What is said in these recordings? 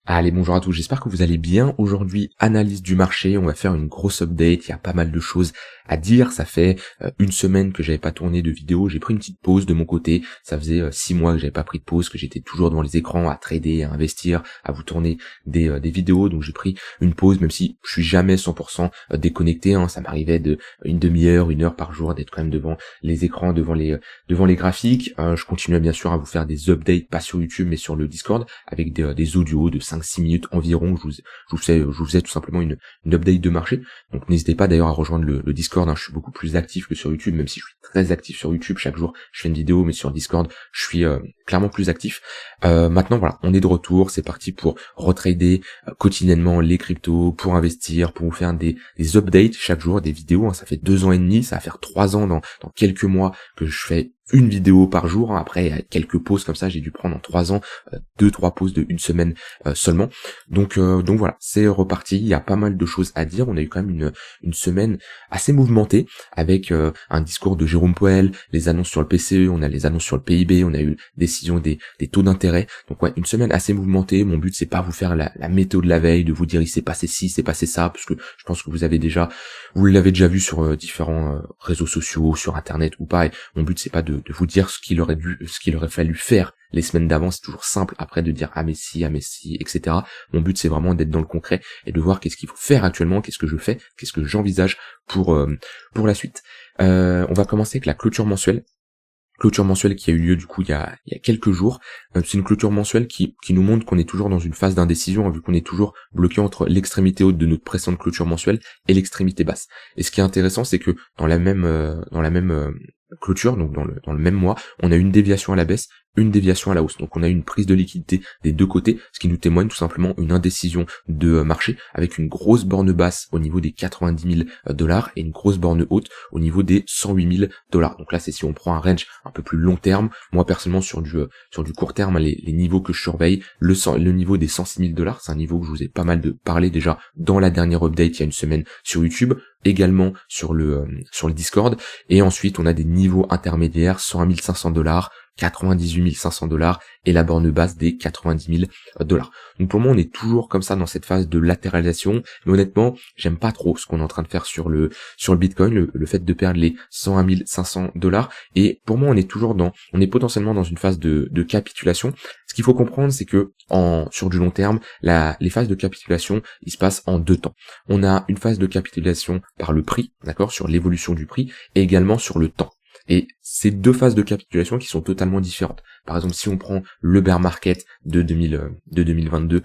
Allez, bonjour à tous, j'espère que vous allez bien. Aujourd'hui, analyse du marché, on va faire une grosse update, il y a pas mal de choses à dire. Ça fait une semaine que j'avais pas tourné de vidéo, j'ai pris une petite pause de mon côté. Ça faisait 6 mois que j'avais pas pris de pause, que j'étais toujours devant les écrans à trader, à investir, à vous tourner des vidéos. Donc j'ai pris une pause, même si je suis jamais 100% déconnecté, hein. Ça m'arrivait de une demi-heure, 1 heure par jour d'être quand même devant les écrans, devant les graphiques. Je continue bien sûr à vous faire des updates, pas sur YouTube mais sur le Discord, avec des audios de 5-6 minutes environ. Je vous faisais tout simplement une update de marché. Donc n'hésitez pas d'ailleurs à rejoindre le Discord, hein. Je suis beaucoup plus actif que sur YouTube, même si je suis très actif sur YouTube. Chaque jour je fais une vidéo, mais sur Discord je suis clairement plus actif. Maintenant voilà, on est de retour, c'est parti pour retrader quotidiennement les cryptos, pour investir, pour vous faire des updates chaque jour, des vidéos, hein. Ça fait 2 ans et demi, ça va faire 3 ans dans quelques mois que je fais une vidéo par jour, hein. Après quelques pauses comme ça, j'ai dû prendre en 3 ans 2-3 pauses de une semaine seulement. Donc voilà, c'est reparti. Il y a pas mal de choses à dire. On a eu quand même une semaine assez mouvementée, avec un discours de Jérôme Powell, les annonces sur le PCE, on a les annonces sur le PIB, on a eu décision des taux d'intérêt. Donc ouais, une semaine assez mouvementée. Mon but c'est pas vous faire la météo de la veille, de vous dire il s'est passé ci, il s'est passé ça, parce que je pense que vous l'avez déjà vu sur différents réseaux sociaux, sur internet ou pas. Et mon but c'est pas de vous dire ce qu'il aurait fallu faire les semaines d'avant. C'est toujours simple après de dire ah mais si, etc. Mon but c'est vraiment d'être dans le concret et de voir qu'est-ce qu'il faut faire actuellement, qu'est-ce que je fais, qu'est-ce que j'envisage pour la suite. On va commencer avec la clôture mensuelle. Clôture mensuelle qui a eu lieu du coup il y a quelques jours. C'est une clôture mensuelle qui nous montre qu'on est toujours dans une phase d'indécision, hein, vu qu'on est toujours bloqué entre l'extrémité haute de notre précédente clôture mensuelle et l'extrémité basse. Et ce qui est intéressant, c'est que dans la même clôture, donc dans le même mois, on a une déviation à la baisse, une déviation à la hausse. Donc on a une prise de liquidité des deux côtés, ce qui nous témoigne tout simplement une indécision de marché, avec une grosse borne basse au niveau des 90 000 $ et une grosse borne haute au niveau des 108 000 $. Donc là c'est si on prend un range un peu plus long terme. Moi personnellement sur du court terme, les niveaux que je surveille, le niveau des 106 000 $, c'est un niveau que je vous ai pas mal parlé déjà dans la dernière update il y a une semaine sur YouTube, également sur le Discord. Et ensuite on a des niveaux intermédiaires, 101 500 $, 98 500 $ et la borne basse des 90 000 $. Donc pour moi on est toujours comme ça dans cette phase de latéralisation, mais honnêtement j'aime pas trop ce qu'on est en train de faire sur le Bitcoin, le fait de perdre les 101 500 $. Et pour moi on est potentiellement dans une phase de capitulation. Ce qu'il faut comprendre, c'est que sur du long terme, les phases de capitulation, il se passe en 2 temps. On a une phase de capitulation par le prix, d'accord, sur l'évolution du prix, et également sur le temps. Et ces 2 phases de capitulation qui sont totalement différentes. Par exemple, si on prend le bear market de 2022,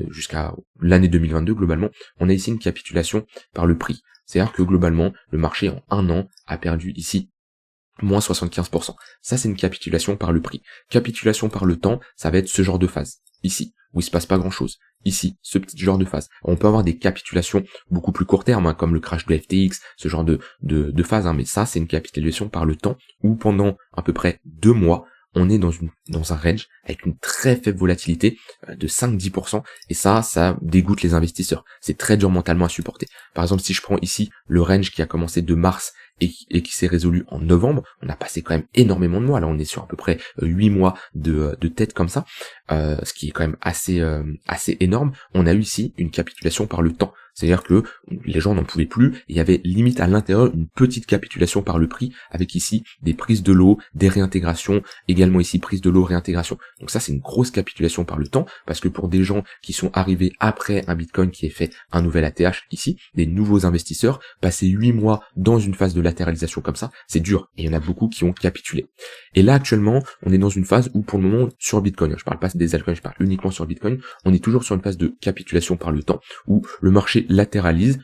jusqu'à l'année 2022 globalement, on a ici une capitulation par le prix. C'est-à-dire que globalement, le marché en 1 an a perdu ici moins 75%. Ça, c'est une capitulation par le prix. Capitulation par le temps, ça va être ce genre de phase. Ici, où il se passe pas grand chose. Ici, ce petit genre de phase. On peut avoir des capitulations beaucoup plus court terme, hein, comme le crash de FTX, ce genre de phase, hein, mais ça, c'est une capitulation par le temps, où pendant à peu près 2 mois, on est dans un range avec une très faible volatilité de 5-10%, et ça dégoûte les investisseurs. C'est très dur mentalement à supporter. Par exemple, si je prends ici le range qui a commencé de mars et qui s'est résolu en novembre, on a passé quand même énormément de mois. Là, on est sur à peu près 8 mois de tête comme ça, ce qui est quand même assez énorme. On a eu ici une capitulation par le temps. C'est-à-dire que les gens n'en pouvaient plus, et il y avait limite à l'intérieur une petite capitulation par le prix, avec ici des prises de l'eau, des réintégrations, également ici prise de l'eau, réintégration. Donc ça c'est une grosse capitulation par le temps, parce que pour des gens qui sont arrivés après un Bitcoin qui ait fait un nouvel ATH ici, des nouveaux investisseurs, passer 8 mois dans une phase de latéralisation comme ça, c'est dur, et il y en a beaucoup qui ont capitulé. Et là actuellement, on est dans une phase où pour le moment, sur Bitcoin, je parle pas des altcoins, je parle uniquement sur Bitcoin, on est toujours sur une phase de capitulation par le temps, où le marché latéralise,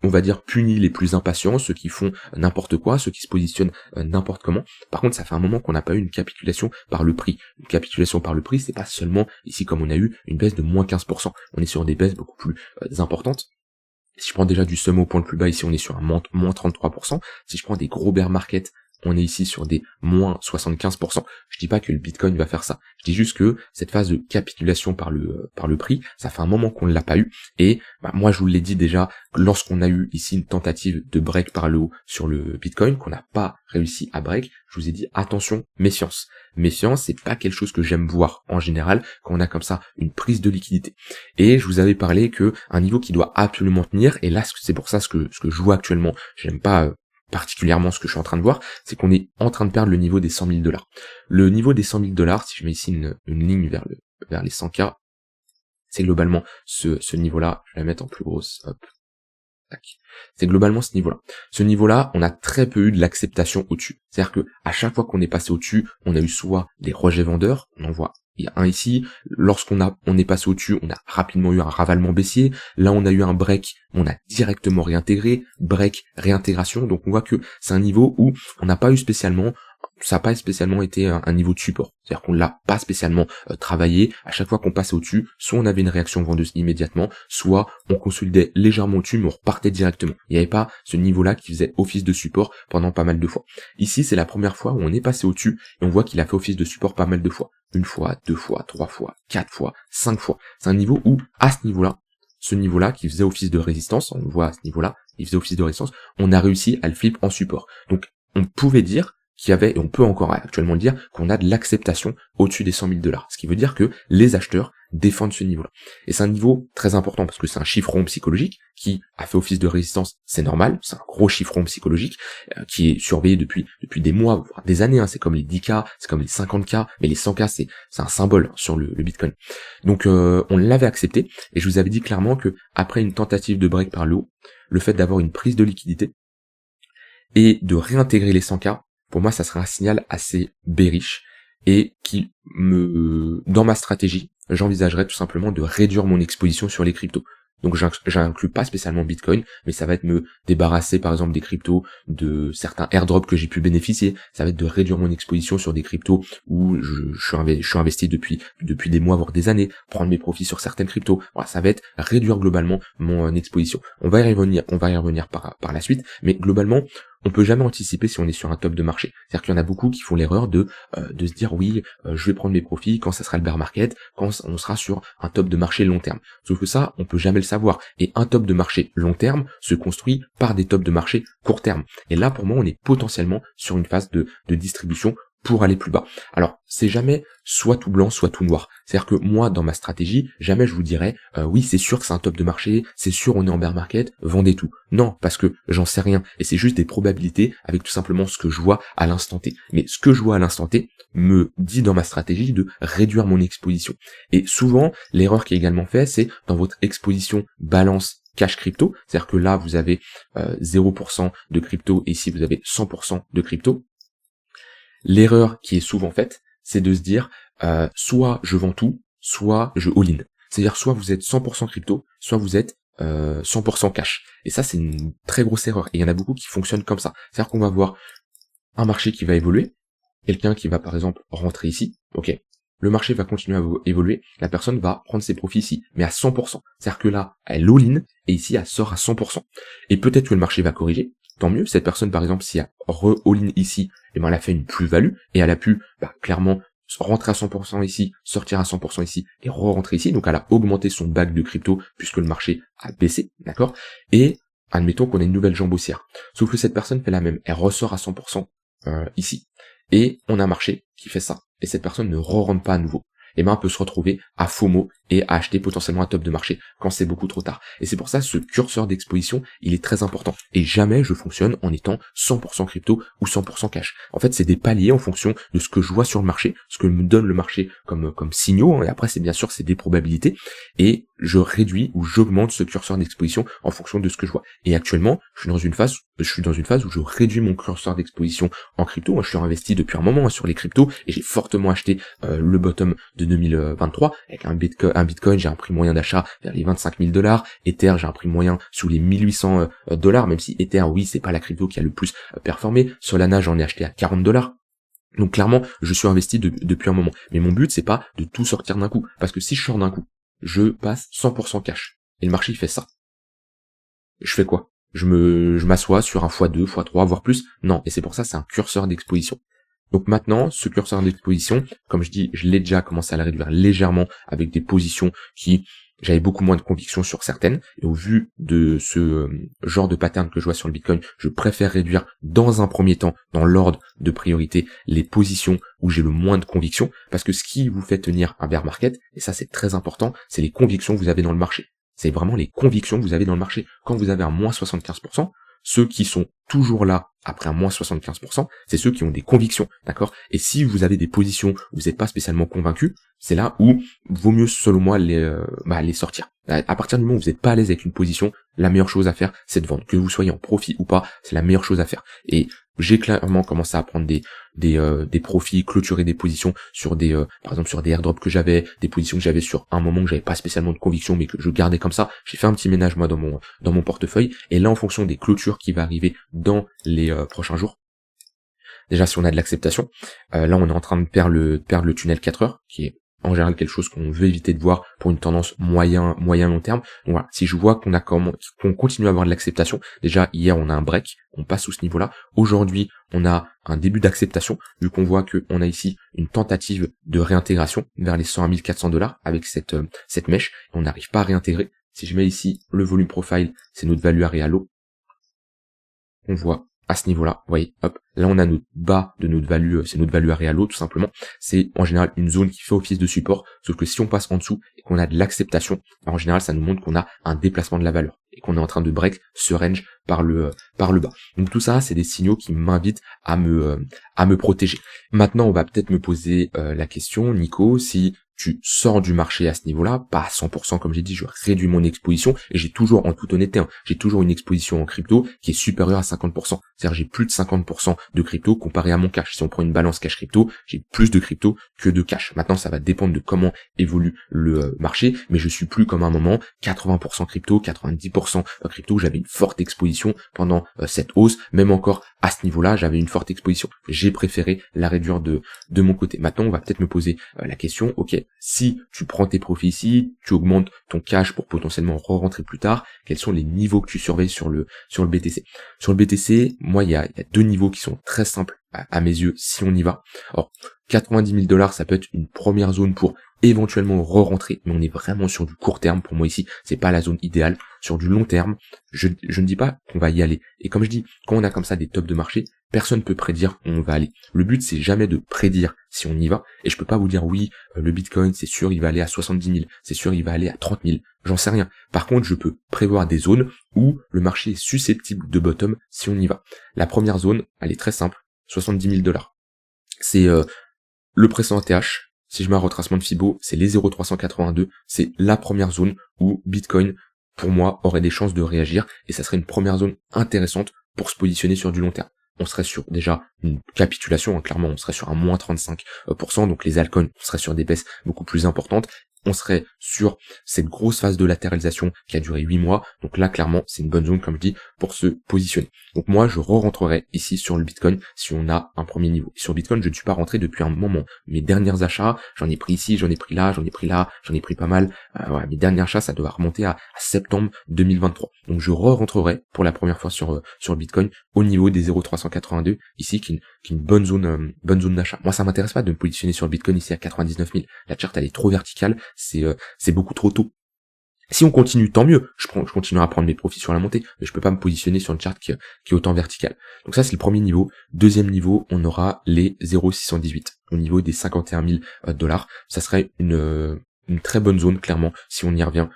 on va dire punit les plus impatients, ceux qui font n'importe quoi, ceux qui se positionnent n'importe comment. Par contre, ça fait un moment qu'on n'a pas eu une capitulation par le prix. Une capitulation par le prix, c'est pas seulement ici comme on a eu une baisse de moins 15%. On est sur des baisses beaucoup plus importantes. Si je prends déjà du sum au point le plus bas, ici on est sur un moins 33%. Si je prends des gros bear market on est ici sur des moins 75%. Je dis pas que le Bitcoin va faire ça. Je dis juste que cette phase de capitulation par le prix, ça fait un moment qu'on ne l'a pas eu. Et moi, je vous l'ai dit déjà, lorsqu'on a eu ici une tentative de break par le haut sur le Bitcoin, qu'on n'a pas réussi à break, je vous ai dit attention, méfiance. Méfiance, c'est pas quelque chose que j'aime voir en général quand on a comme ça une prise de liquidité. Et je vous avais parlé que un niveau qui doit absolument tenir, et là c'est pour ça ce que je vois actuellement, j'aime pas particulièrement ce que je suis en train de voir, c'est qu'on est en train de perdre le niveau des 100 000 $. Le niveau des 100 000 $, si je mets ici une ligne vers les 100K, c'est globalement ce niveau-là. Je vais la mettre en plus grosse, hop. Tac. C'est globalement ce niveau-là. Ce niveau-là, on a très peu eu de l'acceptation au-dessus. C'est-à-dire que à chaque fois qu'on est passé au-dessus, on a eu soit des rejets vendeurs, on en voit, il y a un ici, on est passé au-dessus, on a rapidement eu un ravalement baissier, là on a eu un break, on a directement réintégré, break, réintégration, donc on voit que c'est un niveau où on n'a pas eu spécialement, ça n'a pas spécialement été un niveau de support. C'est-à-dire qu'on l'a pas spécialement travaillé. À chaque fois qu'on passait au-dessus, soit on avait une réaction vendeuse immédiatement, soit on consolidait légèrement au-dessus, mais on repartait directement. Il n'y avait pas ce niveau-là qui faisait office de support pendant pas mal de fois. Ici, c'est la première fois où on est passé au-dessus et on voit qu'il a fait office de support pas mal de fois. 1 fois, 2 fois, 3 fois, 4 fois, 5 fois. C'est un niveau où, à ce niveau-là qui faisait office de résistance, on le voit à ce niveau-là, il faisait office de résistance, on a réussi à le flip en support. Donc, on pouvait dire qu'il y avait, et on peut encore actuellement le dire, qu'on a de l'acceptation au-dessus des 100 000 $. Ce qui veut dire que les acheteurs défendent ce niveau-là. Et c'est un niveau très important parce que c'est un chiffron psychologique qui a fait office de résistance, c'est normal, c'est un gros chiffron psychologique qui est surveillé depuis des mois, voire des années, hein. C'est comme les 10K, c'est comme les 50K, mais les 100K c'est un symbole sur le Bitcoin. Donc on l'avait accepté et je vous avais dit clairement que après une tentative de break par le haut, le fait d'avoir une prise de liquidité et de réintégrer les 100K, pour moi ça serait un signal assez bearish et qui dans ma stratégie, j'envisagerais tout simplement de réduire mon exposition sur les cryptos. Donc j'inclus pas spécialement Bitcoin, mais ça va être me débarrasser par exemple des cryptos, de certains airdrops que j'ai pu bénéficier, ça va être de réduire mon exposition sur des cryptos où je suis investi depuis des mois voire des années, prendre mes profits sur certaines cryptos. Voilà, ça va être réduire globalement mon exposition. On va y revenir par la suite, mais globalement on peut jamais anticiper si on est sur un top de marché. C'est-à-dire qu'il y en a beaucoup qui font l'erreur de se dire oui, je vais prendre mes profits quand ça sera le bear market, quand on sera sur un top de marché long terme. Sauf que ça, on peut jamais le savoir. Et un top de marché long terme se construit par des tops de marché court terme. Et là, pour moi, on est potentiellement sur une phase de distribution pour aller plus bas. Alors, c'est jamais soit tout blanc, soit tout noir. C'est-à-dire que moi, dans ma stratégie, jamais je vous dirais oui, c'est sûr que c'est un top de marché, c'est sûr on est en bear market, vendez tout. Non, parce que j'en sais rien. Et c'est juste des probabilités avec tout simplement ce que je vois à l'instant T. Mais ce que je vois à l'instant T me dit dans ma stratégie de réduire mon exposition. Et souvent, l'erreur qui est également faite, c'est dans votre exposition balance cash crypto, c'est-à-dire que là, vous avez 0% de crypto et ici, vous avez 100% de crypto. L'erreur qui est souvent faite, c'est de se dire soit je vends tout, soit je all-in. C'est-à-dire soit vous êtes 100% crypto, soit vous êtes 100% cash. Et ça, c'est une très grosse erreur. Et il y en a beaucoup qui fonctionnent comme ça. C'est-à-dire qu'on va avoir un marché qui va évoluer, quelqu'un qui va par exemple rentrer ici, ok, le marché va continuer à évoluer, la personne va prendre ses profits ici, mais à 100%. C'est-à-dire que là, elle all-in, et ici, elle sort à 100%. Et peut-être que le marché va corriger, tant mieux. Cette personne, par exemple, si elle re-all-in ici, eh ben, elle a fait une plus-value, et elle a pu, clairement, rentrer à 100% ici, sortir à 100% ici, et re-rentrer ici. Donc, elle a augmenté son bac de crypto, puisque le marché a baissé, d'accord? Et, admettons qu'on a une nouvelle jambe haussière. Sauf que cette personne fait la même, elle ressort à 100% ici. Et on a un marché qui fait ça. Et cette personne ne re-rentre pas à nouveau. Et ben, on peut se retrouver à FOMO et à acheter potentiellement un top de marché quand c'est beaucoup trop tard. Et c'est pour ça, ce curseur d'exposition, il est très important. Et jamais je fonctionne en étant 100% crypto ou 100% cash. En fait, c'est des paliers en fonction de ce que je vois sur le marché, ce que me donne le marché comme signaux, hein. Et après, c'est bien sûr, c'est des probabilités. Et je réduis ou j'augmente ce curseur d'exposition en fonction de ce que je vois. Et actuellement, je suis dans une phase où je réduis mon curseur d'exposition en crypto. Moi, je suis investi depuis un moment sur les cryptos et j'ai fortement acheté le bottom de 2023 avec un Bitcoin, j'ai un prix moyen d'achat vers les 25 000 $. Ether, j'ai un prix moyen sous les 1800 $, même si Ether, oui, c'est pas la crypto qui a le plus performé. Solana, j'en ai acheté à 40 $. Donc clairement, je suis investi depuis un moment. Mais mon but, c'est pas de tout sortir d'un coup. Parce que si je sors d'un coup, je passe 100% cash. Et le marché, il fait ça. Je fais quoi? je m'assois sur un x2, x3, voire plus. Non, et c'est pour ça c'est un curseur d'exposition. Donc maintenant, ce curseur d'exposition, comme je dis, je l'ai déjà commencé à le réduire légèrement avec des positions qui, j'avais beaucoup moins de conviction sur certaines, et au vu de ce genre de pattern que je vois sur le Bitcoin, je préfère réduire dans un premier temps, dans l'ordre de priorité, les positions où j'ai le moins de conviction, parce que ce qui vous fait tenir un bear market, et ça c'est très important, c'est les convictions que vous avez dans le marché. C'est vraiment les convictions que vous avez dans le marché. Quand vous avez un moins 75%, ceux qui sont toujours là après un moins 75%, c'est ceux qui ont des convictions, d'accord? Et si vous avez des positions où vous n'êtes pas spécialement convaincu, c'est là où vaut mieux, selon moi, les sortir. À partir du moment où vous n'êtes pas à l'aise avec une position, la meilleure chose à faire, c'est de vendre. Que vous soyez en profit ou pas, c'est la meilleure chose à faire. Et j'ai clairement commencé à prendre des profits, clôturer des positions sur par exemple sur des airdrops que j'avais, des positions que j'avais sur un moment que j'avais pas spécialement de conviction, mais que je gardais comme ça. J'ai fait un petit ménage, moi, dans mon portefeuille. Et là, en fonction des clôtures qui va arriver dans les prochains jours, déjà si on a de l'acceptation, là on est en train de perdre le tunnel 4 heures, qui est en général quelque chose qu'on veut éviter de voir pour une tendance moyen long terme. Donc voilà, si je vois qu'on continue à avoir de l'acceptation, déjà hier on a un break, on passe sous ce niveau-là. Aujourd'hui on a un début d'acceptation, vu qu'on voit qu'on a ici une tentative de réintégration vers les 101 400 $ avec cette mèche, on n'arrive pas à réintégrer. Si je mets ici le volume profile, c'est notre value area low, on voit à ce niveau-là, vous voyez, hop, là on a notre bas de notre value, c'est notre value area low tout simplement, c'est en général une zone qui fait office de support, sauf que si on passe en dessous et qu'on a de l'acceptation, en général ça nous montre qu'on a un déplacement de la valeur, et qu'on est en train de break ce range par le bas. Donc tout ça, c'est des signaux qui m'invitent à me protéger. Maintenant, on va peut-être me poser la question, Nico, si tu sors du marché à ce niveau-là, pas à 100% comme j'ai dit, je réduis mon exposition, et j'ai toujours, en toute honnêteté, j'ai toujours une exposition en crypto qui est supérieure à 50%. C'est-à-dire j'ai plus de 50% de crypto comparé à mon cash. Si on prend une balance cash crypto, j'ai plus de crypto que de cash. Maintenant, ça va dépendre de comment évolue le marché, mais je suis plus comme à un moment 80% crypto, 90% crypto, où j'avais une forte exposition pendant cette hausse, même encore à ce niveau-là, j'avais une forte exposition. J'ai préféré la réduire de mon côté. Maintenant, on va peut-être me poser la question, ok, si tu prends tes profits ici, tu augmentes ton cash pour potentiellement re-rentrer plus tard, quels sont les niveaux que tu surveilles sur le BTC? Sur le BTC, moi, il y a deux niveaux qui sont très simples à mes yeux si on y va. Alors, 90 000 $, ça peut être une première zone pour éventuellement re-rentrer, mais on est vraiment sur du court terme. Pour moi ici, c'est pas la zone idéale. Sur du long terme, je ne dis pas qu'on va y aller. Et comme je dis, quand on a comme ça des tops de marché, personne peut prédire où on va aller. Le but, c'est jamais de prédire si on y va. Et je peux pas vous dire, oui, le Bitcoin, c'est sûr, il va aller à 70 000. C'est sûr, il va aller à 30 000. J'en sais rien. Par contre, je peux prévoir des zones où le marché est susceptible de bottom si on y va. La première zone, elle est très simple. 70 000 $. C'est le précédent TH. Si je mets un retracement de Fibo, c'est les 0,382. C'est la première zone où Bitcoin, pour moi, aurait des chances de réagir. Et ça serait une première zone intéressante pour se positionner sur du long terme. On serait sur déjà une capitulation, hein, clairement, on serait sur un moins 35%. Donc les altcoins, on serait sur des baisses beaucoup plus importantes. On serait sur cette grosse phase de latéralisation qui a duré 8 mois. Donc là, clairement, c'est une bonne zone, comme je dis, pour se positionner. Donc moi, je re-rentrerai ici sur le Bitcoin si on a un premier niveau. Et sur Bitcoin, je ne suis pas rentré depuis un moment. Mes derniers achats, j'en ai pris ici, j'en ai pris là, j'en ai pris là, j'en ai pris pas mal. Mes derniers achats, ça doit remonter à septembre 2023. Donc je re-rentrerai pour la première fois sur le Bitcoin au niveau des 0,382, ici, qui est une bonne zone d'achat. Moi, ça m'intéresse pas de me positionner sur le Bitcoin ici à 99 000. La charte, elle est trop verticale. C'est beaucoup trop tôt. Si on continue, tant mieux. Je continuerai à prendre mes profits sur la montée, mais je peux pas me positionner sur une charte qui est autant verticale. Donc ça, c'est le premier niveau. Deuxième niveau, on aura les 0,618 au niveau des 51 000 $. Ça serait une très bonne zone, clairement, si on y revient.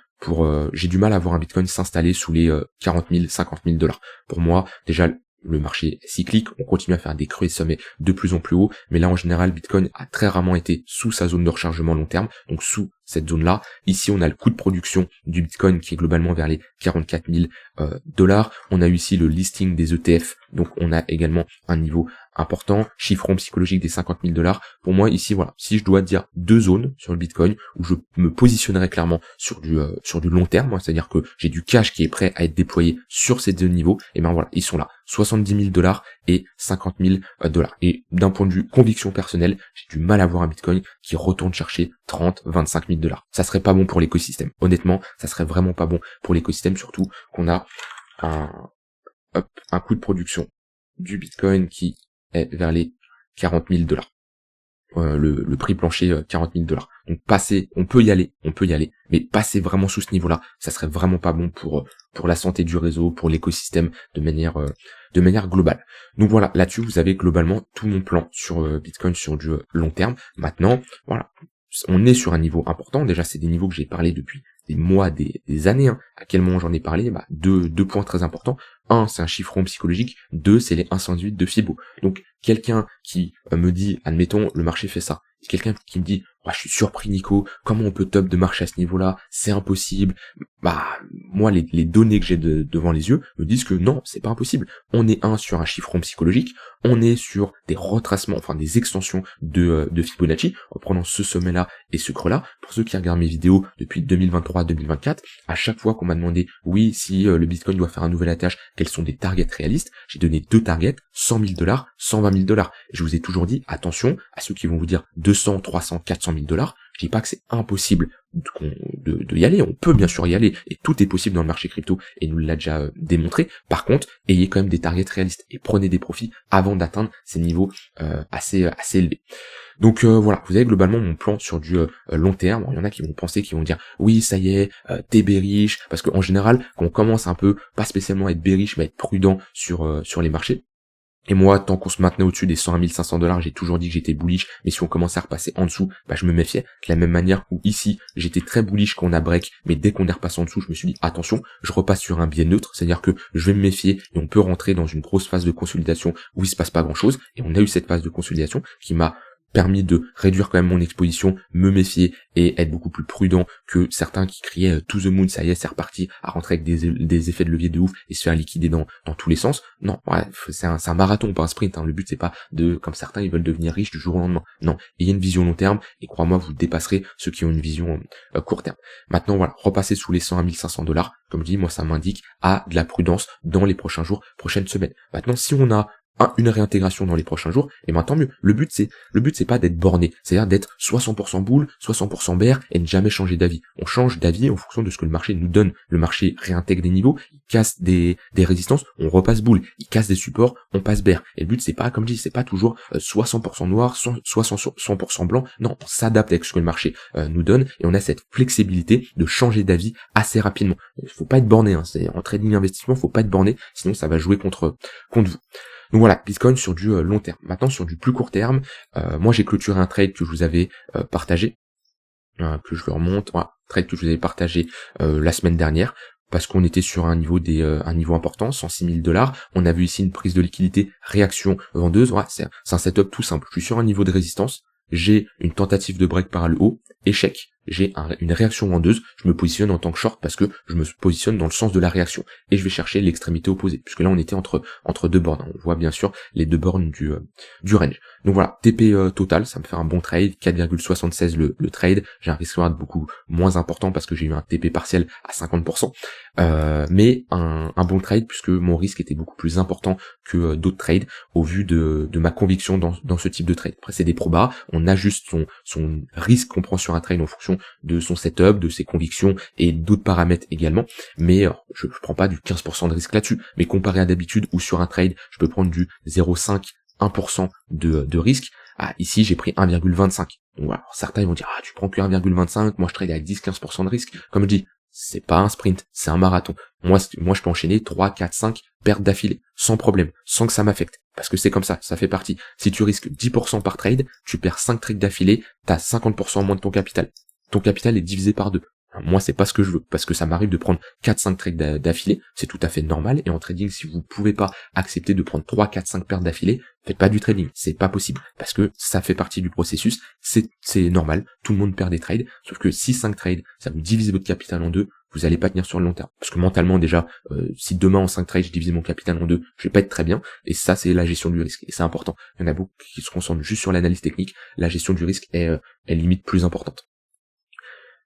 J'ai du mal à voir un Bitcoin s'installer sous les 40 000, 50 000 $. Pour moi, déjà, le marché est cyclique, on continue à faire des creux et sommets de plus en plus haut, mais là en général Bitcoin a très rarement été sous sa zone de rechargement long terme, donc sous cette zone-là. Ici on a le coût de production du Bitcoin qui est globalement vers les 44 000 $. On a eu ici le listing des ETF, donc on a également un niveau important, chiffron psychologique des 50 000 $. Pour moi ici voilà, si je dois dire deux zones sur le Bitcoin où je me positionnerai clairement sur du long terme, c'est-à-dire que j'ai du cash qui est prêt à être déployé sur ces deux niveaux, et ben voilà, ils sont là, 70 000 $ et 50 000 $. Et d'un point de vue conviction personnelle, j'ai du mal à voir un Bitcoin qui retourne chercher 30, 25 000 $. Ça serait pas bon pour l'écosystème. Honnêtement, ça serait vraiment pas bon pour l'écosystème, surtout qu'on a hop, un coût de production du Bitcoin qui est vers les 40 000 $. Le prix plancher 40 000 $. Donc on peut y aller, mais passer vraiment sous ce niveau-là, ça serait vraiment pas bon pour la santé du réseau, pour l'écosystème de manière globale. Donc voilà, là-dessus vous avez globalement tout mon plan sur Bitcoin sur du long terme. Maintenant, voilà, on est sur un niveau important. Déjà, c'est des niveaux que j'ai parlé depuis des mois, des années. À quel moment j'en ai parlé? Deux points très importants. Un, c'est un chiffron psychologique. Deux, c'est les 1,18 de Fibo. Donc, quelqu'un qui me dit, admettons, le marché fait ça. Quelqu'un qui me dit, je suis surpris Nico, comment on peut top de marché à ce niveau-là? C'est impossible. Moi, les données que j'ai devant les yeux me disent que non, c'est pas impossible. On est sur un chiffron psychologique, on est sur des retracements, enfin des extensions de Fibonacci, en prenant ce sommet-là et ce creux-là. Pour ceux qui regardent mes vidéos depuis 2023-2024, à chaque fois qu'on m'a demandé, oui, si le Bitcoin doit faire un nouvel attach, quels sont des targets réalistes, j'ai donné deux targets, 100 000 $, 120 000 $. Et je vous ai toujours dit, attention à ceux qui vont vous dire 200, 300, 400 000 $. Je dis pas que c'est impossible de y aller, on peut bien sûr y aller, et tout est possible dans le marché crypto, et nous l'a déjà démontré. Par contre, ayez quand même des targets réalistes, et prenez des profits avant d'atteindre ces niveaux assez élevés. Donc voilà, vous avez globalement mon plan sur du long terme. Il y en a qui vont penser, qui vont dire oui ça y est, t'es bearish, parce qu'en général, quand on commence un peu, pas spécialement à être bearish, mais à être prudent sur les marchés. Et moi, tant qu'on se maintenait au-dessus des 101 500 $, j'ai toujours dit que j'étais bullish, mais si on commençait à repasser en dessous, je me méfiais. De la même manière où ici, j'étais très bullish quand on a break, mais dès qu'on est repassé en dessous, je me suis dit attention, je repasse sur un biais neutre, c'est-à-dire que je vais me méfier et on peut rentrer dans une grosse phase de consolidation où il se passe pas grand-chose. Et on a eu cette phase de consolidation qui m'a permis de réduire quand même mon exposition, me méfier et être beaucoup plus prudent que certains qui criaient to the moon, ça y est, c'est reparti, à rentrer avec des effets de levier de ouf et se faire liquider dans tous les sens. Non, c'est un marathon, pas un sprint. Le but c'est pas de, comme certains, ils veulent devenir riches du jour au lendemain. Non, il y a une vision long terme et crois-moi, vous dépasserez ceux qui ont une vision court terme. Maintenant, voilà, repasser sous les 101 500 $, comme je dis, moi ça m'indique à de la prudence dans les prochains jours, prochaines semaines. Maintenant, si on a une réintégration dans les prochains jours, et tant mieux. Le but c'est pas d'être borné, c'est-à-dire d'être soit 100% boule, soit 100% bear et ne jamais changer d'avis. On change d'avis en fonction de ce que le marché nous donne. Le marché réintègre des niveaux, il casse des résistances, on repasse boule, il casse des supports, on passe bear. Et le but c'est pas, comme je dis, c'est pas toujours soit 100% noir, soit 100% blanc. Non, on s'adapte avec ce que le marché nous donne et on a cette flexibilité de changer d'avis assez rapidement. Il faut pas être borné, c'est en trading investissement, faut pas être borné, sinon ça va jouer contre vous. Donc voilà, Bitcoin sur du long terme. Maintenant sur du plus court terme, moi j'ai clôturé un trade que je vous avais partagé, que je le remonte, trade que je vous avais partagé la semaine dernière, parce qu'on était sur un niveau important, 106 000 $. On a vu ici une prise de liquidité, réaction vendeuse. C'est un setup tout simple. Je suis sur un niveau de résistance, j'ai une tentative de break par le haut, échec. J'ai une réaction vendeuse, je me positionne en tant que short parce que je me positionne dans le sens de la réaction et je vais chercher l'extrémité opposée puisque là on était entre deux bornes. On voit bien sûr les deux bornes du range. Donc voilà, TP total, ça me fait un bon trade, 4,76 le trade. J'ai un risk reward beaucoup moins important parce que j'ai eu un TP partiel à 50%, mais un bon trade puisque mon risque était beaucoup plus important que d'autres trades au vu de ma conviction dans ce type de trade. Après c'est des probas, on ajuste son risque qu'on prend sur un trade en fonction de son setup, de ses convictions et d'autres paramètres également, mais je prends pas du 15% de risque là-dessus, mais comparé à d'habitude où sur un trade je peux prendre du 0,5, 1% de risque, ici j'ai pris 1,25. Donc voilà, certains ils vont dire tu prends que 1,25, moi je trade avec 10-15% de risque. Comme je dis, c'est pas un sprint, c'est un marathon. Moi je peux enchaîner 3, 4, 5 pertes d'affilée, sans problème, sans que ça m'affecte. Parce que c'est comme ça fait partie. Si tu risques 10% par trade, tu perds 5 trades d'affilée, t'as 50% moins de ton capital. Ton capital est divisé par 2. Moi, c'est pas ce que je veux, parce que ça m'arrive de prendre 4-5 trades d'affilée, c'est tout à fait normal, et en trading, si vous pouvez pas accepter de prendre 3, 4, 5 pertes d'affilée, faites pas du trading, c'est pas possible, parce que ça fait partie du processus, c'est normal, tout le monde perd des trades, sauf que si 5 trades, ça vous divise votre capital en 2, vous allez pas tenir sur le long terme, parce que mentalement déjà, si demain en 5 trades, je divise mon capital en 2, je vais pas être très bien, et ça, c'est la gestion du risque, et c'est important. Il y en a beaucoup qui se concentrent juste sur l'analyse technique, la gestion du risque est limite plus importante.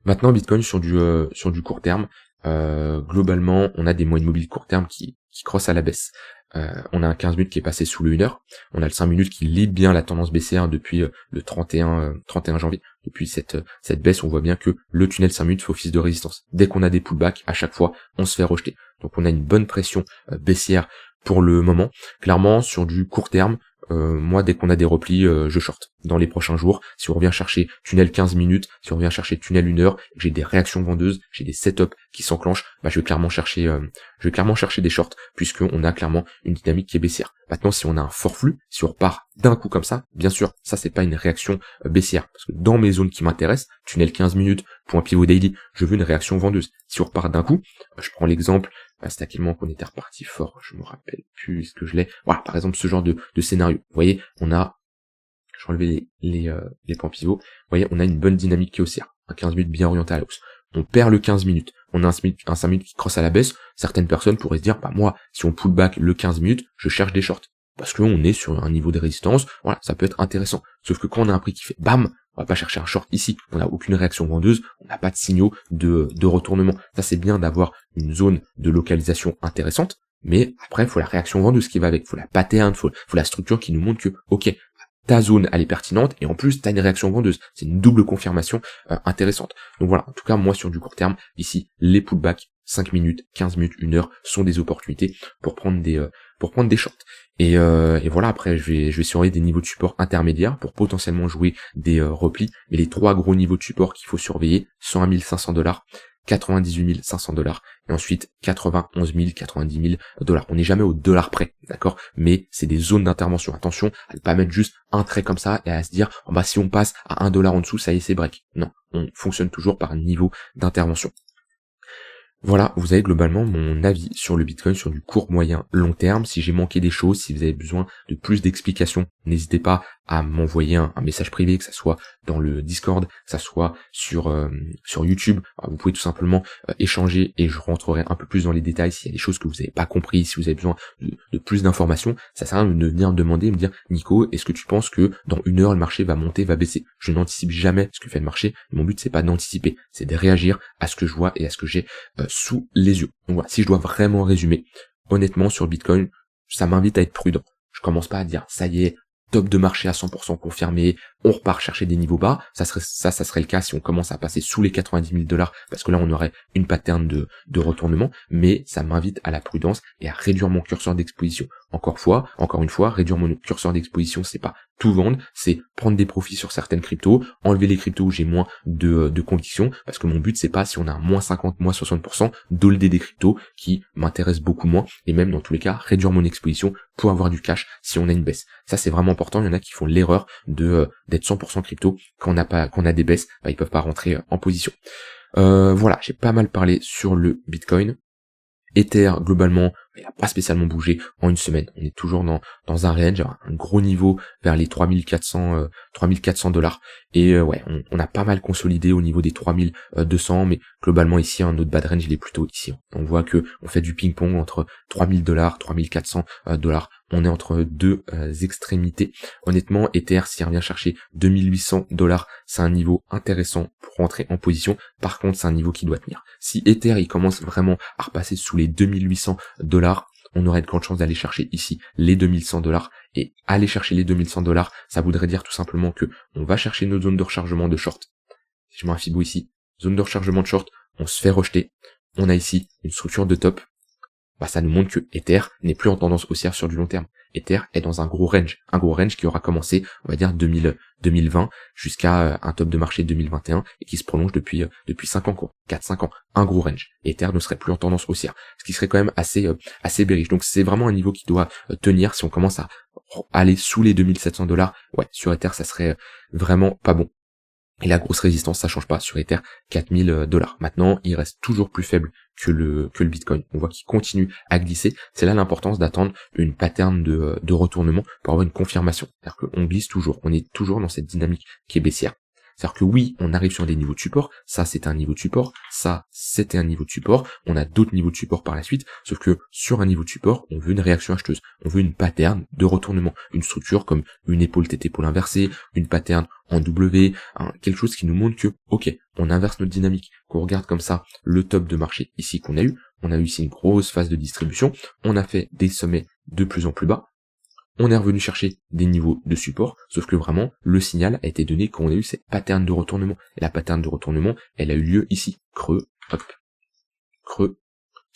Maintenant, Bitcoin sur du court terme, globalement, on a des moyennes mobiles court terme qui crossent à la baisse. On a un 15 minutes qui est passé sous le 1 heure. On a le 5 minutes qui lit bien la tendance baissière depuis le 31 janvier. Depuis cette baisse, on voit bien que le tunnel 5 minutes fait office de résistance. Dès qu'on a des pullbacks, à chaque fois, on se fait rejeter. Donc on a une bonne pression baissière pour le moment. Clairement, sur du court terme, moi, dès qu'on a des replis, je short dans les prochains jours. Si on revient chercher tunnel 15 minutes, si on revient chercher tunnel 1 heure, j'ai des réactions vendeuses, j'ai des setups qui s'enclenchent, je vais clairement chercher des shorts, puisqu'on a clairement une dynamique qui est baissière. Maintenant, si on a un fort flux, si on repart d'un coup comme ça, bien sûr, ça c'est pas une réaction baissière, parce que dans mes zones qui m'intéressent, tunnel 15 minutes, point pivot daily, je veux une réaction vendeuse. Si on repart d'un coup, je prends l'exemple, c'était à quel moment qu'on était reparti fort, je me rappelle plus, est-ce que je l'ai, voilà, par exemple ce genre de scénario. Vous voyez, on a, je vais enlever les points pivots, vous voyez, on a une bonne dynamique qui est haussière, un 15 minutes bien orienté à la hausse. On perd le 15 minutes, on a un 5 minutes qui crosse à la baisse, certaines personnes pourraient se dire, moi, si on pull back le 15 minutes, je cherche des shorts. Parce qu'on est sur un niveau de résistance, voilà, ça peut être intéressant. Sauf que quand on a un prix qui fait bam, on va pas chercher un short ici, on n'a aucune réaction vendeuse, on n'a pas de signaux de retournement. Ça c'est bien d'avoir une zone de localisation intéressante, mais après il faut la réaction vendeuse qui va avec, faut la pattern, faut la structure qui nous montre que, ok, ta zone elle est pertinente, et en plus t'as une réaction vendeuse. C'est une double confirmation intéressante. Donc voilà, en tout cas moi sur du court terme, ici, les pullbacks, 5 minutes, 15 minutes, 1 heure, sont des opportunités pour prendre des shorts. Et voilà, après je vais surveiller des niveaux de support intermédiaires pour potentiellement jouer des replis, mais les 3 gros niveaux de support qu'il faut surveiller, 101 500$, 98 500$, et ensuite 91 000, 90 000$. On n'est jamais au dollar près, d'accord? Mais c'est des zones d'intervention. Attention à ne pas mettre juste un trait comme ça et à se dire, si on passe à 1$ en dessous, ça y est, c'est break. Non, on fonctionne toujours par un niveau d'intervention. Voilà, vous avez globalement mon avis sur le Bitcoin sur du court, moyen, long terme. Si j'ai manqué des choses, si vous avez besoin de plus d'explications, n'hésitez pas à m'envoyer un message privé, que ça soit dans le Discord, que ça soit sur YouTube. Vous pouvez tout simplement échanger et je rentrerai un peu plus dans les détails s'il y a des choses que vous n'avez pas compris, si vous avez besoin de plus d'informations. Ça sert à rien de venir me demander, me dire, Nico, est-ce que tu penses que dans 1 heure le marché va monter, va baisser? Je n'anticipe jamais ce que fait le marché. Mon but c'est pas d'anticiper, c'est de réagir à ce que je vois et à ce que j'ai sous les yeux. Donc voilà, si je dois vraiment résumer, honnêtement sur Bitcoin, ça m'invite à être prudent. Je commence pas à dire ça y est, top de marché à 100% confirmé, on repart chercher des niveaux bas. Ça serait le cas si on commence à passer sous les 90 000$, parce que là on aurait une pattern de retournement, mais ça m'invite à la prudence et à réduire mon curseur d'exposition. Encore une fois, réduire mon curseur d'exposition, c'est pas tout vendre, c'est prendre des profits sur certaines cryptos, enlever les cryptos où j'ai moins de conviction, parce que mon but c'est pas, si on a un moins 50, moins 60%, d'holder des cryptos qui m'intéressent beaucoup moins, et même dans tous les cas, réduire mon exposition pour avoir du cash si on a une baisse. Ça c'est vraiment important, il y en a qui font l'erreur d'être 100% crypto, quand on a des baisses, ils peuvent pas rentrer en position. Voilà, j'ai pas mal parlé sur le Bitcoin. Ether, globalement, il n'a pas spécialement bougé en une semaine. On est toujours dans un range, un gros niveau vers les 3400$. Et on a pas mal consolidé au niveau des 3200, mais globalement ici, notre bad range, il est plutôt ici. On voit que on fait du ping-pong entre 3000$, 3400$. On est entre deux extrémités. Honnêtement, Ether, s'il revient chercher 2800$, c'est un niveau intéressant pour rentrer en position. Par contre, c'est un niveau qui doit tenir. Si Ether, il commence vraiment à repasser sous les 2800$, on aurait de grandes chances d'aller chercher ici les 2100$. Et aller chercher les 2100$, ça voudrait dire tout simplement que on va chercher nos zones de rechargement de short. Si je mets un Fibo ici, zone de rechargement de short, on se fait rejeter. On a ici une structure de top. Ça nous montre que Ether n'est plus en tendance haussière sur du long terme. Ether est dans un gros range qui aura commencé, on va dire 2020 jusqu'à un top de marché 2021 et qui se prolonge depuis 5 ans, 4-5 ans, un gros range. Ether ne serait plus en tendance haussière, ce qui serait quand même assez bearish. Donc c'est vraiment un niveau qui doit tenir. Si on commence à aller sous les 2700$, sur Ether ça serait vraiment pas bon. Et la grosse résistance, ça change pas sur Ether, 4000$. Maintenant, il reste toujours plus faible que le Bitcoin. On voit qu'il continue à glisser. C'est là l'importance d'attendre une pattern de retournement pour avoir une confirmation. C'est-à-dire qu'on glisse toujours. On est toujours dans cette dynamique qui est baissière. C'est-à-dire que oui, on arrive sur des niveaux de support, ça c'était un niveau de support, ça c'était un niveau de support, on a d'autres niveaux de support par la suite, sauf que sur un niveau de support, on veut une réaction acheteuse, on veut une pattern de retournement, une structure comme une épaule tête épaule inversée, une pattern en W, quelque chose qui nous montre que, ok, on inverse notre dynamique, qu'on regarde comme ça le top de marché ici qu'on a eu ici une grosse phase de distribution, on a fait des sommets de plus en plus bas, on est revenu chercher des niveaux de support, sauf que vraiment, le signal a été donné quand on a eu cette pattern de retournement. Et la pattern de retournement, elle a eu lieu ici. Creux, hop, creux,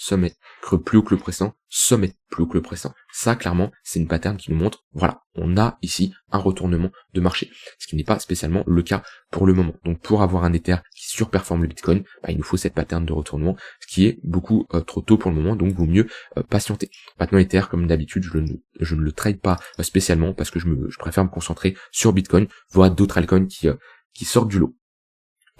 sommet, creux plus haut que le précédent, sommet plus haut que le précédent. Ça, clairement, c'est une pattern qui nous montre, voilà, on a ici un retournement de marché, ce qui n'est pas spécialement le cas pour le moment. Donc pour avoir un Ether qui surperforme le Bitcoin, il nous faut cette pattern de retournement, ce qui est beaucoup trop tôt pour le moment, donc vaut mieux patienter. Maintenant, Ether, comme d'habitude, je ne le trade pas spécialement parce que je préfère me concentrer sur Bitcoin, voire d'autres altcoins qui sortent du lot.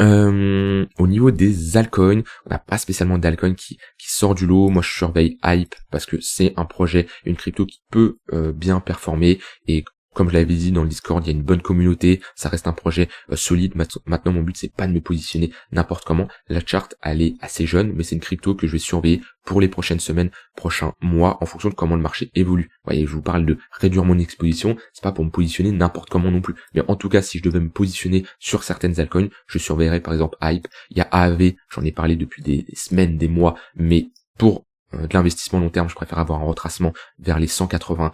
Au niveau des altcoins, on n'a pas spécialement d'altcoin qui sort du lot. Moi, je surveille Hype parce que c'est un projet, une crypto qui peut bien performer, et comme je l'avais dit dans le Discord, il y a une bonne communauté, ça reste un projet solide. Maintenant, mon but, c'est pas de me positionner n'importe comment. La chart, elle est assez jeune, mais c'est une crypto que je vais surveiller pour les prochaines semaines, prochains mois, en fonction de comment le marché évolue. Vous voyez, je vous parle de réduire mon exposition, c'est pas pour me positionner n'importe comment non plus. Mais en tout cas, si je devais me positionner sur certaines altcoins, je surveillerais par exemple Hype. Il y a AAV, j'en ai parlé depuis des semaines, des mois, mais pour de l'investissement long terme, je préfère avoir un retracement vers les $180,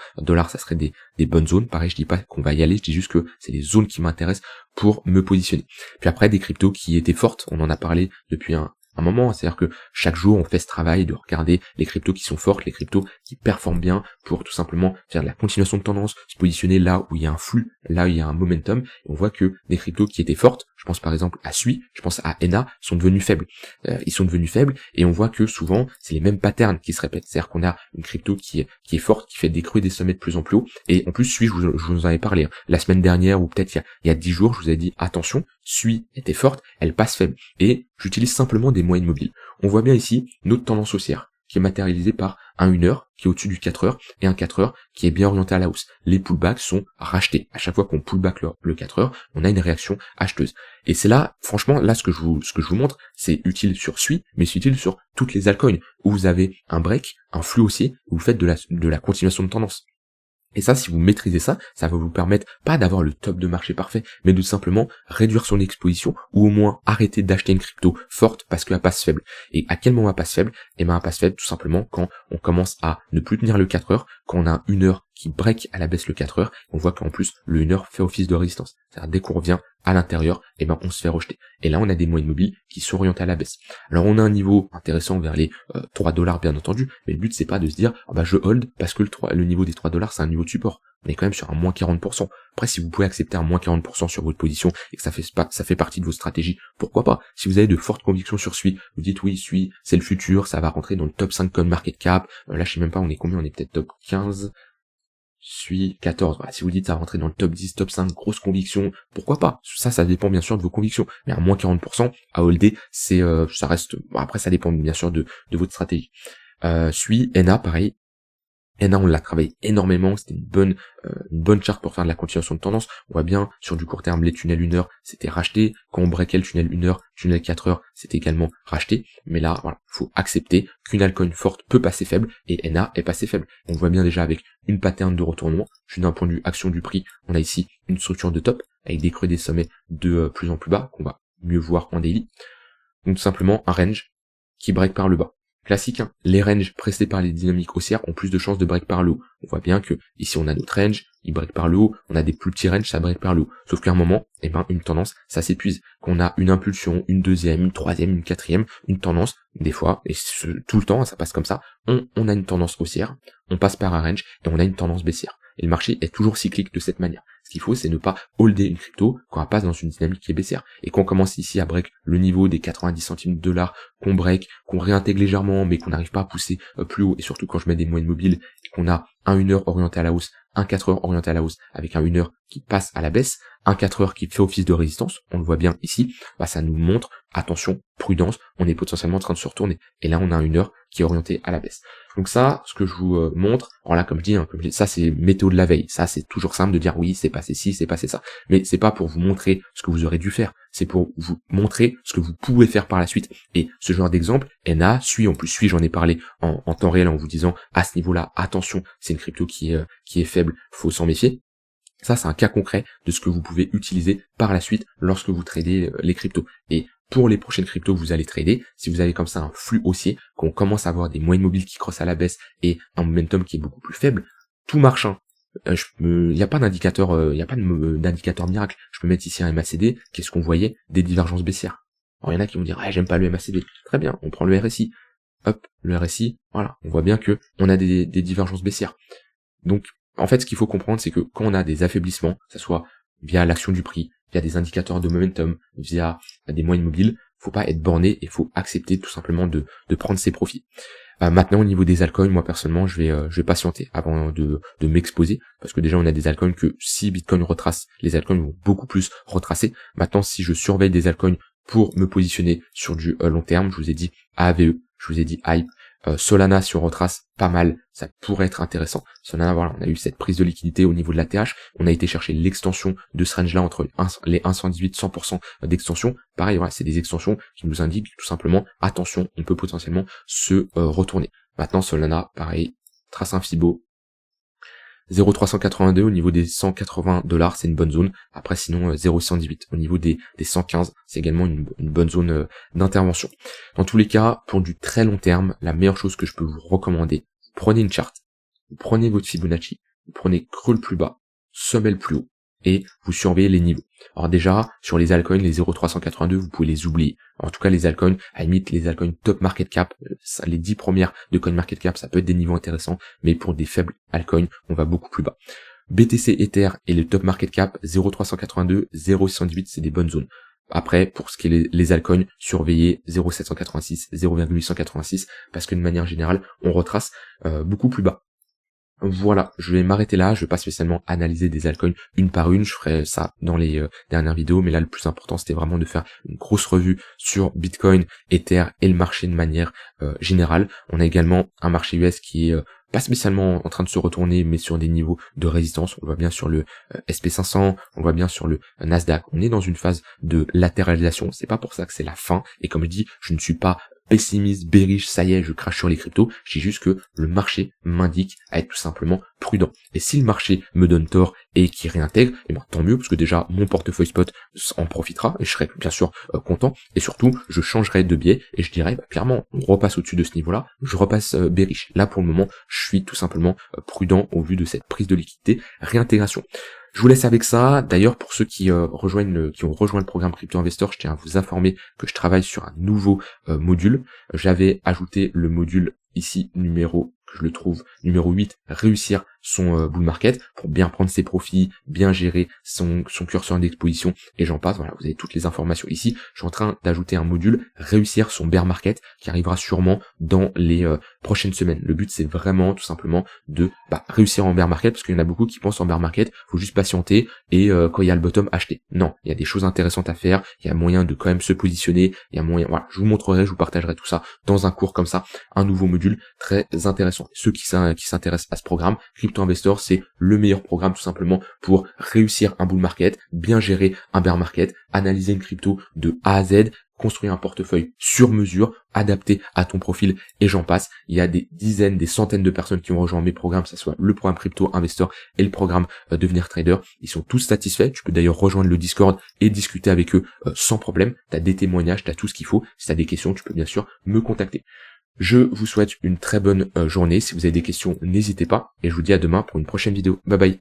ça serait des bonnes zones. Pareil, je dis pas qu'on va y aller, je dis juste que c'est les zones qui m'intéressent pour me positionner. Puis après, des cryptos qui étaient fortes, on en a parlé depuis un moment, c'est-à-dire que chaque jour on fait ce travail de regarder les cryptos qui sont fortes, les cryptos qui performent bien, pour tout simplement faire de la continuation de tendance, se positionner là où il y a un flux, là où il y a un momentum, et on voit que des cryptos qui étaient fortes, je pense par exemple à SUI, je pense à ENA, sont devenus faibles. Ils sont devenus faibles, et on voit que souvent c'est les mêmes patterns qui se répètent, c'est-à-dire qu'on a une crypto qui est forte, qui fait des creux et des sommets de plus en plus haut, et en plus SUI, je vous en avais parlé, la semaine dernière, ou peut-être il y a 10 jours, je vous avais dit attention, SUI était forte, elle passe faible, et j'utilise simplement des moyennes mobiles. On voit bien ici notre tendance haussière, qui est matérialisée par un 1 heure, qui est au-dessus du 4 heures, et un 4 heures, qui est bien orienté à la hausse. Les pullbacks sont rachetés. À chaque fois qu'on pullback le 4 heures, on a une réaction acheteuse. Et c'est là, franchement, là, ce que je vous montre, c'est utile sur SUI, mais c'est utile sur toutes les altcoins, où vous avez un break, un flux haussier, où vous faites de la continuation de tendance. Et ça, si vous maîtrisez ça, ça va vous permettre pas d'avoir le top de marché parfait, mais de simplement réduire son exposition, ou au moins arrêter d'acheter une crypto forte parce qu'elle passe faible. Et à quel moment elle passe faible? Eh ben, elle passe faible tout simplement quand on commence à ne plus tenir le 4 heures, quand on a 1 heure qui break à la baisse le 4 heures, on voit qu'en plus le 1 heure fait office de résistance. C'est-à-dire dès qu'on revient à l'intérieur, eh ben on se fait rejeter. Et là on a des moyennes mobiles qui sont orientées à la baisse. Alors on a un niveau intéressant vers les $3 bien entendu, mais le but c'est pas de se dire je hold parce que le niveau des $3 c'est un niveau de support. On est quand même sur un moins 40%. Après, si vous pouvez accepter un moins 40% sur votre position et que ça fait partie de vos stratégies, pourquoi pas? Si vous avez de fortes convictions sur SUI, vous dites oui, SUI, c'est le futur, ça va rentrer dans le top 5 coin market cap. Là, je sais même pas, on est combien? On est peut-être top 15. SUI 14. Voilà, si vous dites ça va rentrer dans le top 10, top 5, grosse conviction, pourquoi pas? Ça dépend bien sûr de vos convictions. Mais à moins 40%, à holder, ça reste, après ça dépend bien sûr de votre stratégie. SUI, ENA, pareil. ENA, on l'a travaillé énormément, c'était une bonne charte pour faire de la continuation de tendance. On voit bien, sur du court terme, les tunnels 1 heure, c'était racheté. Quand on breakait le tunnel 1 heure, tunnel 4 heures, c'était également racheté. Mais là, voilà, faut accepter qu'une altcoin forte peut passer faible, et ENA est passé faible. On voit bien déjà avec une pattern de retournement. Je suis d'un point de vue action du prix, on a ici une structure de top, avec des creux et des sommets de plus en plus bas, qu'on va mieux voir en daily. Donc tout simplement, un range qui break par le bas. Classique, hein. Les ranges pressés par les dynamiques haussières ont plus de chances de break par le haut. On voit bien que ici on a notre range, il break par le haut, on a des plus petits ranges, ça break par le haut. Sauf qu'à un moment, une tendance, ça s'épuise. Qu'on a une impulsion, une deuxième, une troisième, une quatrième, une tendance, des fois, et tout le temps, ça passe comme ça, on a une tendance haussière, on passe par un range, et on a une tendance baissière. Et le marché est toujours cyclique de cette manière. Ce qu'il faut, c'est ne pas holder une crypto quand elle passe dans une dynamique qui est baissière. Et qu'on commence ici à break le niveau des 90 centimes de dollars, qu'on break, qu'on réintègre légèrement, mais qu'on n'arrive pas à pousser plus haut, et surtout quand je mets des moyennes mobiles, et qu'on a un 1 heure orienté à la hausse, un 4 heures orienté à la hausse, avec un 1 heure qui passe à la baisse, un 4 heures qui fait office de résistance, on le voit bien ici, ça nous montre, attention, prudence, on est potentiellement en train de se retourner. Et là, on a un 1 heure qui est orienté à la baisse. Donc ça, ce que je vous montre, alors là, comme je dis, ça c'est météo de la veille, ça c'est toujours simple de dire oui, c'est passé ci, c'est passé ça, mais c'est pas pour vous montrer ce que vous aurez dû faire, c'est pour vous montrer ce que vous pouvez faire par la suite. Et ce genre d'exemple, ENA, SUI, en plus SUI, j'en ai parlé en temps réel en vous disant, à ce niveau-là, attention, c'est une crypto qui est faible, faut s'en méfier. Ça, c'est un cas concret de ce que vous pouvez utiliser par la suite lorsque vous tradez les cryptos. Et pour les prochaines cryptos que vous allez trader, si vous avez comme ça un flux haussier, qu'on commence à avoir des moyennes mobiles qui crossent à la baisse et un momentum qui est beaucoup plus faible, tout marche. Il n'y a pas d'indicateur, d'indicateur miracle. Je peux mettre ici un MACD. Qu'est-ce qu'on voyait? Des divergences baissières. Alors il y en a qui vont dire, j'aime pas le MACD. Très bien, on prend le RSI. hop, le RSI, voilà, on voit bien que on a des divergences baissières. Donc, en fait, ce qu'il faut comprendre, c'est que quand on a des affaiblissements, que ce soit via l'action du prix, via des indicateurs de momentum, via des moyennes mobiles, faut pas être borné et faut accepter tout simplement de prendre ses profits. Maintenant, au niveau des altcoins, moi personnellement, je vais patienter avant de m'exposer, parce que déjà on a des altcoins que si Bitcoin retrace, les altcoins vont beaucoup plus retracer. Maintenant, si je surveille des altcoins pour me positionner sur du long terme, je vous ai dit AAVE, je vous ai dit Hype, Solana si on retrace pas mal, ça pourrait être intéressant. Solana, voilà, on a eu cette prise de liquidité au niveau de la TH, on a été chercher l'extension de ce range là entre les 118 100% d'extension. Pareil, voilà, c'est des extensions qui nous indiquent tout simplement, attention, on peut potentiellement se retourner. Maintenant, Solana, pareil, trace un Fibo, 0,382 au niveau des 180 $, c'est une bonne zone. Après, sinon, 0,118 au niveau des 115, c'est également une bonne zone d'intervention. Dans tous les cas, pour du très long terme, la meilleure chose que je peux vous recommander, prenez une charte, vous prenez votre Fibonacci, vous prenez creux le plus bas, sommet le plus haut, et vous surveillez les niveaux. Alors déjà, sur les altcoins, les 0,382, vous pouvez les oublier. En tout cas, les altcoins, à la limite, les altcoins top market cap, les 10 premières de coin market cap, ça peut être des niveaux intéressants, mais pour des faibles altcoins, on va beaucoup plus bas. BTC, Ether et les top market cap, 0,382, 0,618, c'est des bonnes zones. Après, pour ce qui est les altcoins, surveillez 0,786, 0,886, parce que de manière générale, on retrace beaucoup plus bas. Voilà, je vais m'arrêter là, je vais pas spécialement analyser des altcoins une par une, je ferai ça dans les dernières vidéos, mais là le plus important c'était vraiment de faire une grosse revue sur Bitcoin, Ether et le marché de manière générale. On a également un marché US qui est pas spécialement en train de se retourner, mais sur des niveaux de résistance. On le voit bien sur le SP500, on le voit bien sur le Nasdaq. On est dans une phase de latéralisation, c'est pas pour ça que c'est la fin, et comme je dis, je ne suis pas pessimiste, bearish, ça y est, je crache sur les cryptos, je dis juste que le marché m'indique à être tout simplement prudent. Et si le marché me donne tort et qu'il réintègre, eh ben, tant mieux, parce que déjà, mon portefeuille spot en profitera, et je serai bien sûr content, et surtout, je changerai de biais, et je dirais, clairement, on repasse au-dessus de ce niveau-là, je repasse bearish. Là, pour le moment, je suis tout simplement prudent au vu de cette prise de liquidité, réintégration. Je vous laisse avec ça. D'ailleurs, pour ceux qui ont rejoint le programme Crypto Investor, je tiens à vous informer que je travaille sur un nouveau module. J'avais ajouté le module ici que je le trouve numéro 8, réussir son bull market, pour bien prendre ses profits, bien gérer son curseur d'exposition, et j'en passe. Voilà, vous avez toutes les informations ici. Je suis en train d'ajouter un module, réussir son bear market, qui arrivera sûrement dans les prochaines semaines. Le but, c'est vraiment tout simplement de réussir en bear market, parce qu'il y en a beaucoup qui pensent en bear market, faut juste patienter, et quand il y a le bottom, acheter. Non, il y a des choses intéressantes à faire, il y a moyen de quand même se positionner, il y a moyen, voilà, je vous montrerai, je vous partagerai tout ça dans un cours comme ça, un nouveau module très intéressant. Ceux qui s'intéressent à ce programme, Crypto Investor, c'est le meilleur programme tout simplement pour réussir un bull market, bien gérer un bear market, analyser une crypto de A à Z, construire un portefeuille sur mesure, adapté à ton profil, et j'en passe. Il y a des dizaines, des centaines de personnes qui ont rejoint mes programmes, que ce soit le programme Crypto Investor et le programme Devenir Trader. Ils sont tous satisfaits. Tu peux d'ailleurs rejoindre le Discord et discuter avec eux sans problème. Tu as des témoignages, tu as tout ce qu'il faut. Si tu as des questions, tu peux bien sûr me contacter. Je vous souhaite une très bonne journée. Si vous avez des questions, n'hésitez pas. Et je vous dis à demain pour une prochaine vidéo. Bye bye.